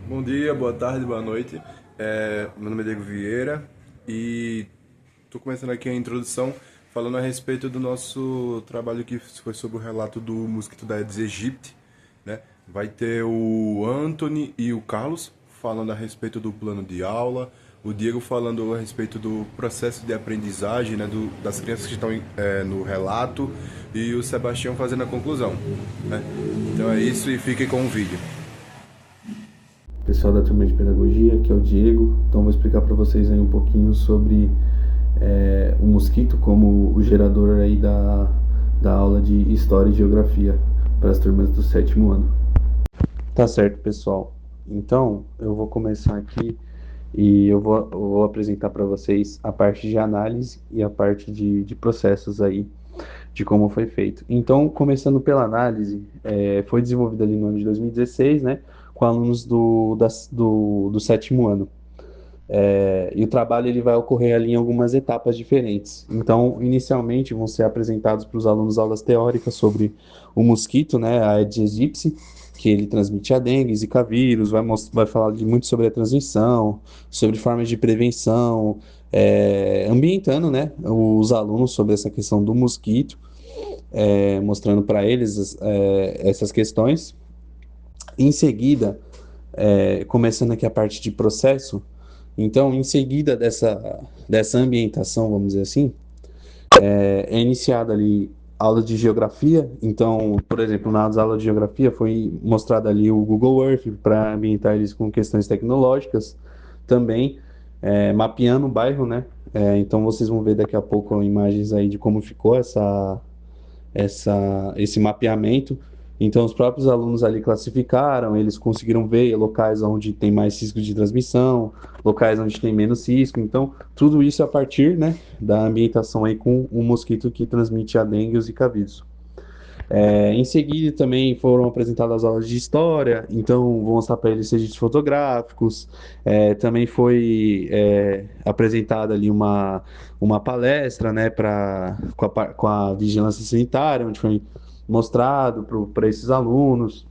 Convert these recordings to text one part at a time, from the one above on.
Bom dia, boa tarde, boa noite. Meu nome é Diego Vieira e estou começando aqui a introdução falando a respeito do nosso trabalho que foi sobre o relato do mosquito da Aedes aegypti, né? Vai ter o Anthony e o Carlos falando a respeito do plano de aula, o Diego falando a respeito do processo de aprendizagem, né, das crianças que estão no relato e o Sebastião fazendo a conclusão, né? Então é isso e fiquem com o vídeo. Pessoal da turma de pedagogia, que é o Diego. Então vou explicar para vocês aí um pouquinho sobre o mosquito como o gerador aí da aula de História e Geografia para as turmas do sétimo ano. Tá certo, pessoal. Então eu vou começar aqui e eu vou apresentar para vocês a parte de análise e a parte de processos aí de como foi feito. Então, começando pela análise, foi desenvolvida ali no ano de 2016, né, com alunos do sétimo ano. E o trabalho ele vai ocorrer ali em algumas etapas diferentes. Então, inicialmente vão ser apresentados para os alunos aulas teóricas sobre o mosquito, né, a Aedes aegypti, que ele transmite a dengue, zika vírus, vai falar muito sobre a transmissão, sobre formas de prevenção, ambientando, né, os alunos sobre essa questão do mosquito, mostrando para eles essas questões. Em seguida, começando aqui a parte de processo, então, em seguida dessa ambientação, vamos dizer assim, é iniciada ali aula de geografia. Então, por exemplo, nas aulas de geografia foi mostrado ali o Google Earth para ambientar eles com questões tecnológicas, também mapeando o bairro, né? Então, vocês vão ver daqui a pouco imagens aí de como ficou esse mapeamento. Então, os próprios alunos ali classificaram, eles conseguiram ver locais onde tem mais risco de transmissão, locais onde tem menos risco. Então, tudo isso a partir, né, da ambientação aí com o mosquito que transmite a dengue e o zika vírus. Em seguida, também foram apresentadas as aulas de história, então vou mostrar para eles registros fotográficos. Também foi apresentada ali uma palestra, né, com a vigilância sanitária, onde foi mostrado para esses alunos.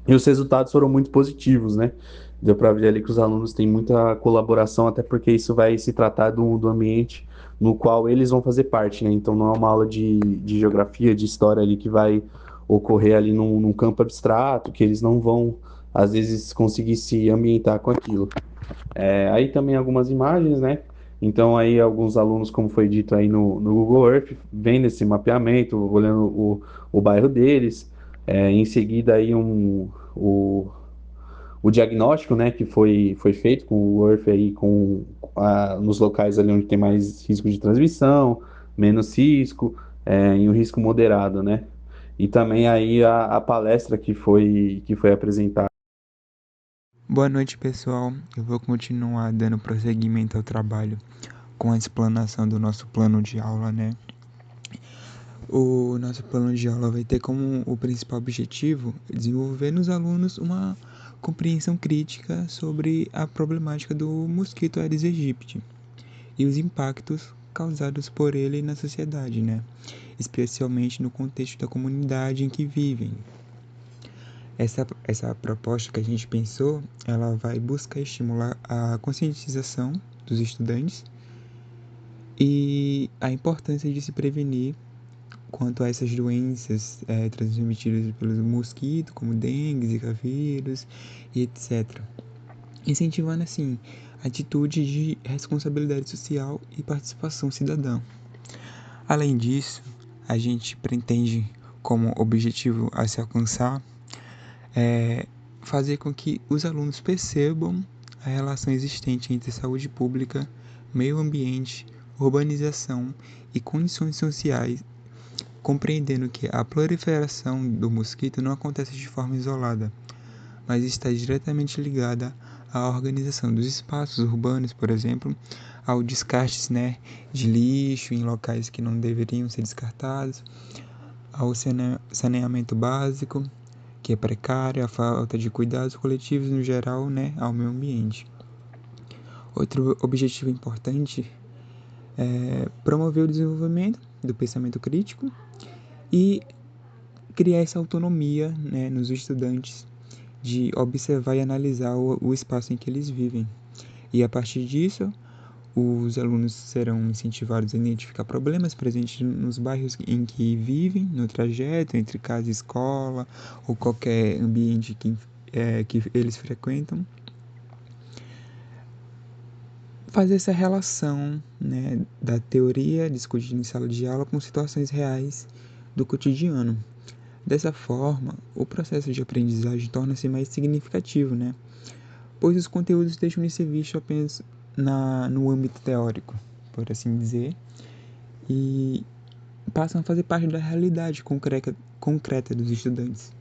E os resultados foram muito positivos, né? Deu para ver ali que os alunos têm muita colaboração, até porque isso vai se tratar do ambiente no qual eles vão fazer parte, né? Então não é uma aula de geografia, de história ali que vai ocorrer ali num campo abstrato, que eles não vão, às vezes, conseguir se ambientar com aquilo. Aí também algumas imagens, né? Então aí alguns alunos, como foi dito aí no Google Earth, vendo esse mapeamento, olhando o bairro deles. Em seguida aí o diagnóstico, né, que foi feito com o Earth aí nos locais ali onde tem mais risco de transmissão, menos risco, e um risco moderado, né? E também aí a palestra que foi apresentada. Boa noite, pessoal. Eu vou continuar dando prosseguimento ao trabalho com a explanação do nosso plano de aula, né? O nosso plano de aula vai ter como o principal objetivo desenvolver nos alunos uma compreensão crítica sobre a problemática do mosquito Aedes aegypti e os impactos causados por ele na sociedade, né? Especialmente no contexto da comunidade em que vivem. Essa proposta que a gente pensou, ela vai buscar estimular a conscientização dos estudantes e a importância de se prevenir quanto a essas doenças transmitidas pelos mosquitos, como dengue, zika vírus e etc. Incentivando, assim, atitude de responsabilidade social e participação cidadã. Além disso, a gente pretende como objetivo a se alcançar fazer com que os alunos percebam a relação existente entre saúde pública, meio ambiente, urbanização e condições sociais, compreendendo que a proliferação do mosquito não acontece de forma isolada, mas está diretamente ligada à organização dos espaços urbanos, por exemplo, ao descarte, né, de lixo em locais que não deveriam ser descartados, ao saneamento básico, que é precário, a falta de cuidados coletivos no geral, né, ao meio ambiente. Outro objetivo importante é promover o desenvolvimento do pensamento crítico e criar essa autonomia, né, nos estudantes de observar e analisar o espaço em que eles vivem. E a partir disso, os alunos serão incentivados a identificar problemas presentes nos bairros em que vivem, no trajeto entre casa e escola, ou qualquer ambiente que eles frequentam. Fazer essa relação, né, da teoria discutida em sala de aula com situações reais do cotidiano. Dessa forma, o processo de aprendizagem torna-se mais significativo, né? Pois os conteúdos deixam de ser vistos apenas no âmbito teórico, por assim dizer, e passam a fazer parte da realidade concreta dos estudantes.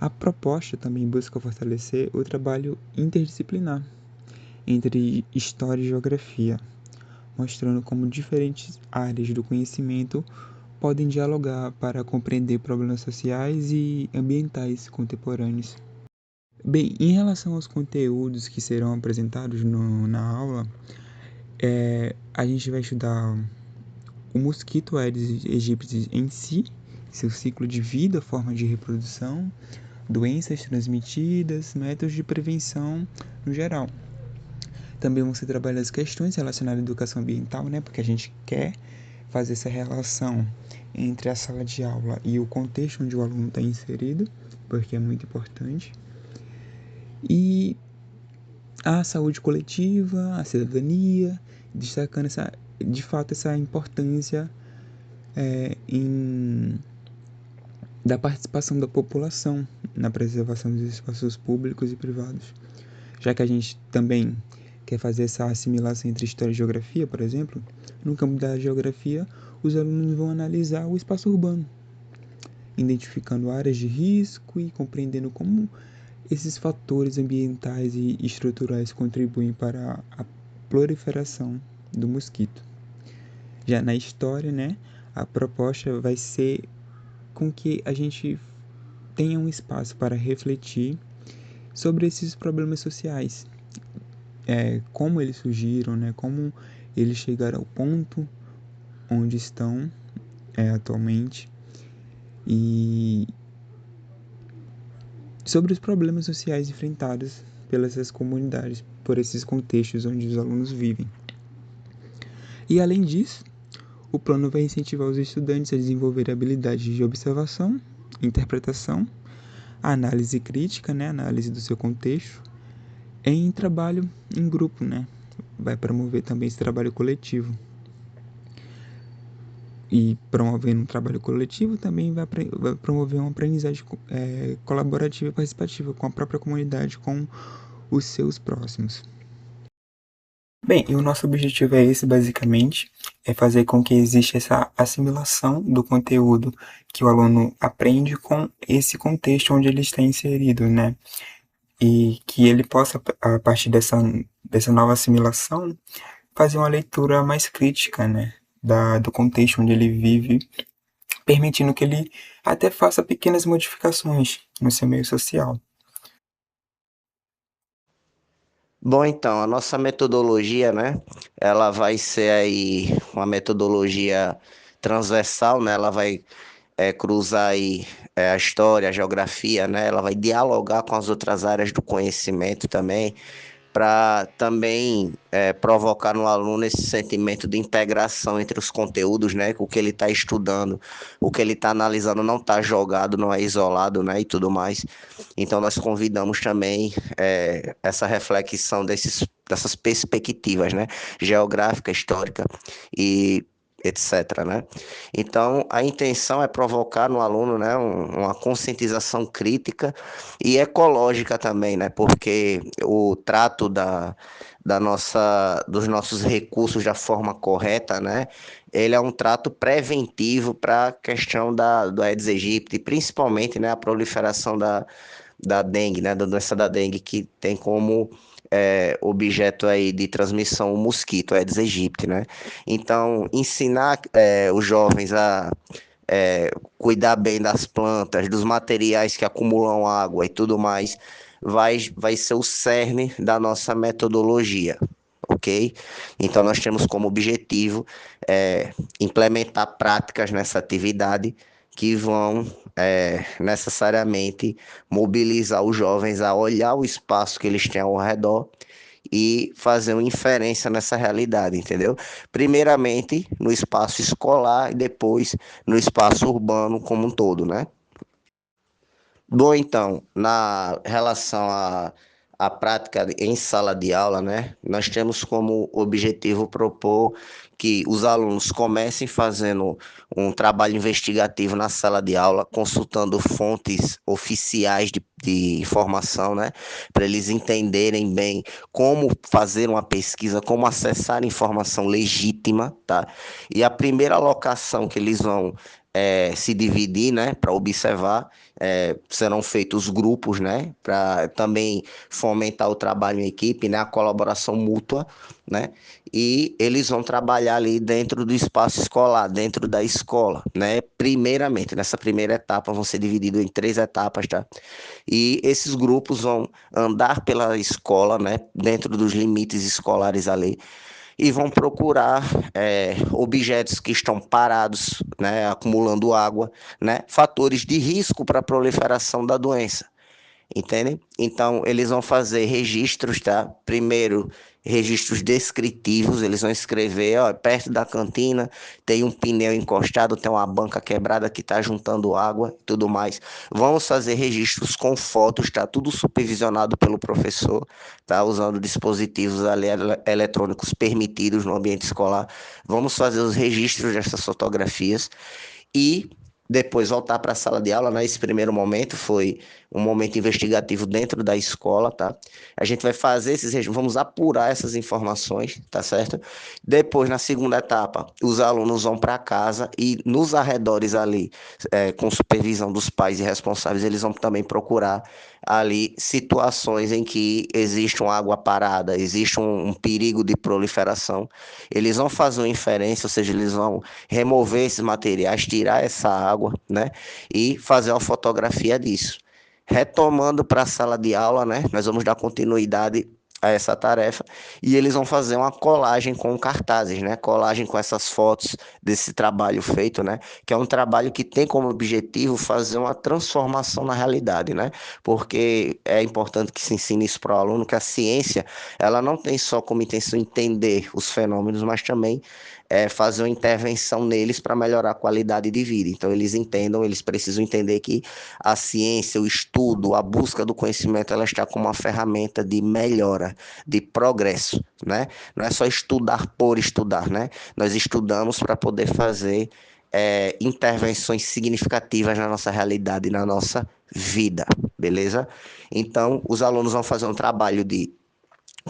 A proposta também busca fortalecer o trabalho interdisciplinar entre história e geografia, mostrando como diferentes áreas do conhecimento podem dialogar para compreender problemas sociais e ambientais contemporâneos. Bem, em relação aos conteúdos que serão apresentados na aula, a gente vai estudar o mosquito Aedes aegypti em si, seu ciclo de vida, forma de reprodução, doenças transmitidas, métodos de prevenção no geral. Também vão ser trabalhadas questões relacionadas à educação ambiental, né? Porque a gente quer fazer essa relação entre a sala de aula e o contexto onde o aluno está inserido, porque é muito importante. E a saúde coletiva, a cidadania, destacando de fato essa importância da participação da população na preservação dos espaços públicos e privados. Já que a gente também quer fazer essa assimilação entre história e geografia, por exemplo, no campo da geografia, os alunos vão analisar o espaço urbano, identificando áreas de risco e compreendendo como esses fatores ambientais e estruturais contribuem para a proliferação do mosquito. Já na história, né, a proposta vai ser com que a gente tenha um espaço para refletir sobre esses problemas sociais, como eles surgiram, né, como eles chegaram ao ponto onde estão atualmente, e sobre os problemas sociais enfrentados pelas comunidades, por esses contextos onde os alunos vivem. E além disso, o plano vai incentivar os estudantes a desenvolver habilidades de observação, interpretação, análise crítica, né, análise do seu contexto, em trabalho em grupo, né? Vai promover também esse trabalho coletivo. E promovendo um trabalho coletivo também vai promover uma aprendizagem colaborativa e participativa com a própria comunidade, com os seus próximos. Bem, e o nosso objetivo é esse, basicamente, é fazer com que exista essa assimilação do conteúdo que o aluno aprende com esse contexto onde ele está inserido, né? E que ele possa, a partir dessa nova assimilação, fazer uma leitura mais crítica, né? Do contexto onde ele vive, permitindo que ele até faça pequenas modificações no seu meio social. Bom, então, a nossa metodologia, né, ela vai ser aí uma metodologia transversal, né, ela vai cruzar aí a história, a geografia, né, ela vai dialogar com as outras áreas do conhecimento também, para também provocar no aluno esse sentimento de integração entre os conteúdos, né? O que ele está estudando, o que ele está analisando não está jogado, não é isolado, né? E tudo mais. Então, nós convidamos também essa reflexão dessas perspectivas, né? Geográfica, histórica e etc, né? Então, a intenção é provocar no aluno, né, uma conscientização crítica e ecológica também, né? Porque o trato dos nossos recursos da forma correta, né? Ele é um trato preventivo para a questão do Aedes aegypti, principalmente, né, a proliferação da dengue, né, da doença da dengue, que tem como objeto aí de transmissão o mosquito, Aedes aegypti, né? Então, ensinar os jovens a cuidar bem das plantas, dos materiais que acumulam água e tudo mais, vai ser o cerne da nossa metodologia, ok? Então, nós temos como objetivo implementar práticas nessa atividade que vão necessariamente mobilizar os jovens a olhar o espaço que eles têm ao redor e fazer uma inferência nessa realidade, entendeu? Primeiramente no espaço escolar e depois no espaço urbano como um todo, né? Bom, então, na relação à prática em sala de aula, né, nós temos como objetivo propor que os alunos comecem fazendo um trabalho investigativo na sala de aula, consultando fontes oficiais de informação, né, para eles entenderem bem como fazer uma pesquisa, como acessar informação legítima, tá? E a primeira alocação que eles vão se dividir, né, para observar serão feitos grupos, né, para também fomentar o trabalho em equipe, né, a colaboração mútua, né, e eles vão trabalhar ali dentro do espaço escolar, dentro da escola, né, primeiramente, nessa primeira etapa vão ser divididos em 3 etapas, tá, e esses grupos vão andar pela escola, né, dentro dos limites escolares ali, e vão procurar objetos que estão parados, né, acumulando água, né, fatores de risco para a proliferação da doença. Entendem? Então, eles vão fazer registros, tá? Primeiro, registros descritivos, eles vão escrever, ó, perto da cantina tem um pneu encostado, tem uma banca quebrada que está juntando água e tudo mais. Vamos fazer registros com fotos, tá? Tudo supervisionado pelo professor, tá? Usando dispositivos ali eletrônicos permitidos no ambiente escolar. Vamos fazer os registros dessas fotografias e depois voltar para a sala de aula, né? Esse primeiro momento foi um momento investigativo dentro da escola, tá? A gente vai fazer vamos apurar essas informações, tá certo? Depois, na segunda etapa, os alunos vão para casa e nos arredores ali, com supervisão dos pais e responsáveis, eles vão também procurar ali situações em que existe uma água parada, existe um perigo de proliferação. Eles vão fazer uma inferência, ou seja, eles vão remover esses materiais, tirar essa água, né? E fazer uma fotografia disso. Retomando para a sala de aula, né? Nós vamos dar continuidade a essa tarefa e eles vão fazer uma colagem com cartazes, né? Colagem com essas fotos desse trabalho feito, né? Que é um trabalho que tem como objetivo fazer uma transformação na realidade, né? Porque é importante que se ensine isso para o aluno que a ciência, ela não tem só como intenção entender os fenômenos, mas também fazer uma intervenção neles para melhorar a qualidade de vida. Então, eles precisam entender que a ciência, o estudo, a busca do conhecimento, ela está como uma ferramenta de melhora, de progresso, né? Não é só estudar por estudar, né? Nós estudamos para poder fazer intervenções significativas na nossa realidade, na nossa vida, beleza? Então, os alunos vão fazer um trabalho de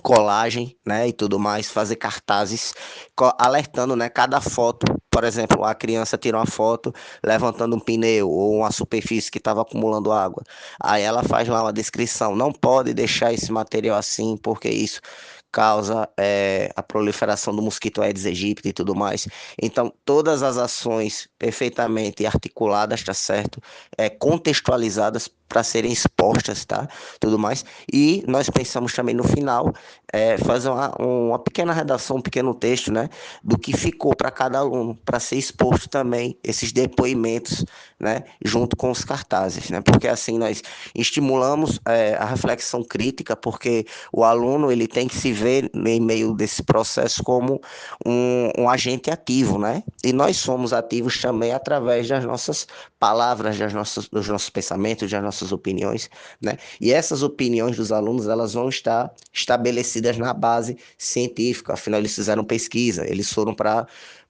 colagem, né, e tudo mais, fazer cartazes alertando, né, cada foto, por exemplo, a criança tira uma foto levantando um pneu ou uma superfície que estava acumulando água, aí ela faz lá uma descrição, não pode deixar esse material assim, porque isso causa a proliferação do mosquito Aedes aegypti e tudo mais. Então, todas as ações perfeitamente articuladas, tá certo? Contextualizadas para serem expostas, tá? Tudo mais. E nós pensamos também no final fazer uma pequena redação, um pequeno texto, né? Do que ficou para cada aluno, para ser exposto também esses depoimentos, né? Junto com os cartazes, né? Porque assim nós estimulamos a reflexão crítica, porque o aluno ele tem que se ver em meio desse processo como um agente ativo, né? E nós somos ativos também através das nossas palavras, dos nossos pensamentos, das nossas opiniões, né? E essas opiniões dos alunos, elas vão estar estabelecidas na base científica, afinal eles fizeram pesquisa, eles foram para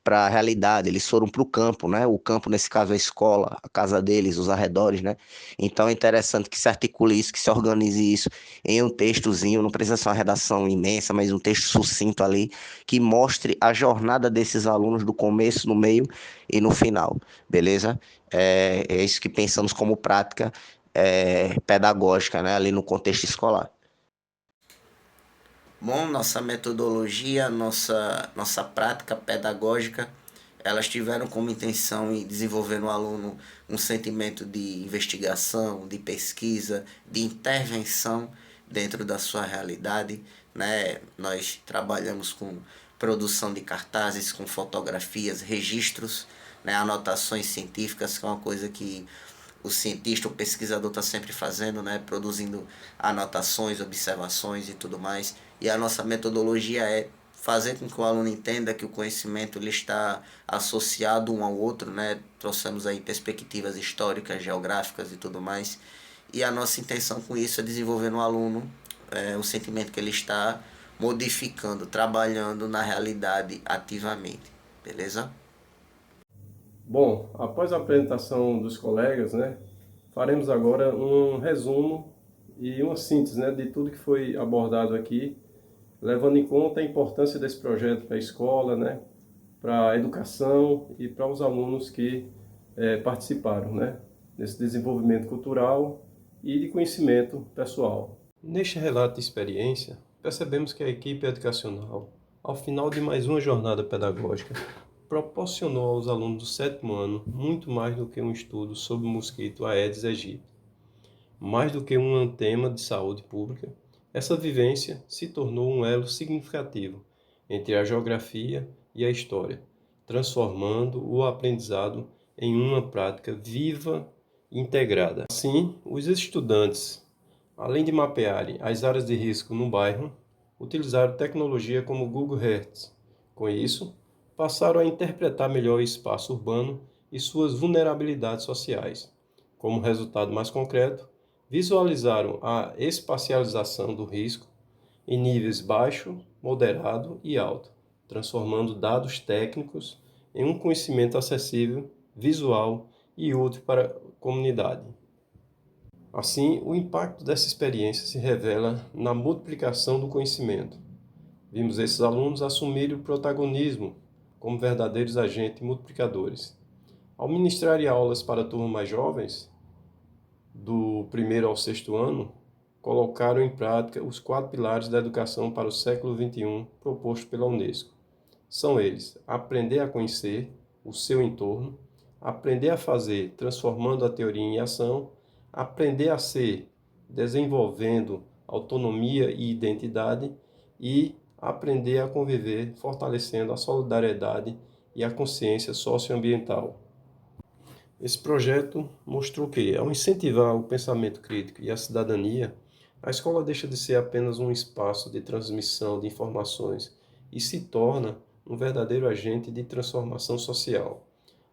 a realidade, eles foram para o campo, né? O campo, nesse caso, é a escola, a casa deles, os arredores, né? Então é interessante que se articule isso, que se organize isso em um textozinho, não precisa ser uma redação imensa, mas um texto sucinto ali, que mostre a jornada desses alunos do começo, no meio e no final, beleza? É isso que pensamos como prática pedagógica, né? Ali no contexto escolar. Bom, nossa metodologia, nossa prática pedagógica, elas tiveram como intenção em desenvolver no aluno um sentimento de investigação, de pesquisa, de intervenção dentro da sua realidade, né? Nós trabalhamos com produção de cartazes, com fotografias, registros, né? Anotações científicas, que é uma coisa que o cientista, o pesquisador está sempre fazendo, né? Produzindo anotações, observações e tudo mais. E a nossa metodologia é fazer com que o aluno entenda que o conhecimento ele está associado um ao outro, né? Trouxemos aí perspectivas históricas, geográficas e tudo mais. E a nossa intenção com isso é desenvolver no aluno o sentimento que ele está modificando, trabalhando na realidade ativamente. Beleza? Bom, após a apresentação dos colegas, né, faremos agora um resumo e uma síntese, né, de tudo que foi abordado aqui, levando em conta a importância desse projeto para a escola, né, para a educação e para os alunos que participaram, né, desse desenvolvimento cultural e de conhecimento pessoal. Neste relato de experiência, percebemos que a equipe educacional, ao final de mais uma jornada pedagógica, proporcionou aos alunos do 7º ano muito mais do que um estudo sobre o mosquito Aedes aegypti. Mais do que um tema de saúde pública, essa vivência se tornou um elo significativo entre a geografia e a história, transformando o aprendizado em uma prática viva e integrada. Assim, os estudantes, além de mapearem as áreas de risco no bairro, utilizaram tecnologia como o Google Earth. Com isso, passaram a interpretar melhor o espaço urbano e suas vulnerabilidades sociais. Como resultado mais concreto, visualizaram a espacialização do risco em níveis baixo, moderado e alto, transformando dados técnicos em um conhecimento acessível, visual e útil para a comunidade. Assim, o impacto dessa experiência se revela na multiplicação do conhecimento. Vimos esses alunos assumirem o protagonismo como verdadeiros agentes multiplicadores. Ao ministrarem aulas para turmas mais jovens, do 1º ao 6º ano, colocaram em prática os 4 pilares da educação para o século XXI propostos pela Unesco. São eles: aprender a conhecer o seu entorno, aprender a fazer, transformando a teoria em ação, aprender a ser, desenvolvendo autonomia e identidade, e aprender a conviver, fortalecendo a solidariedade e a consciência socioambiental. Esse projeto mostrou que, ao incentivar o pensamento crítico e a cidadania, a escola deixa de ser apenas um espaço de transmissão de informações e se torna um verdadeiro agente de transformação social.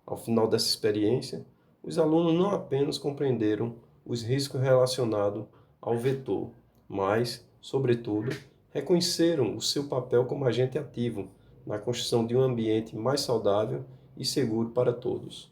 Ao final dessa experiência, os alunos não apenas compreenderam os riscos relacionados ao vetor, mas, sobretudo, reconheceram o seu papel como agente ativo na construção de um ambiente mais saudável e seguro para todos.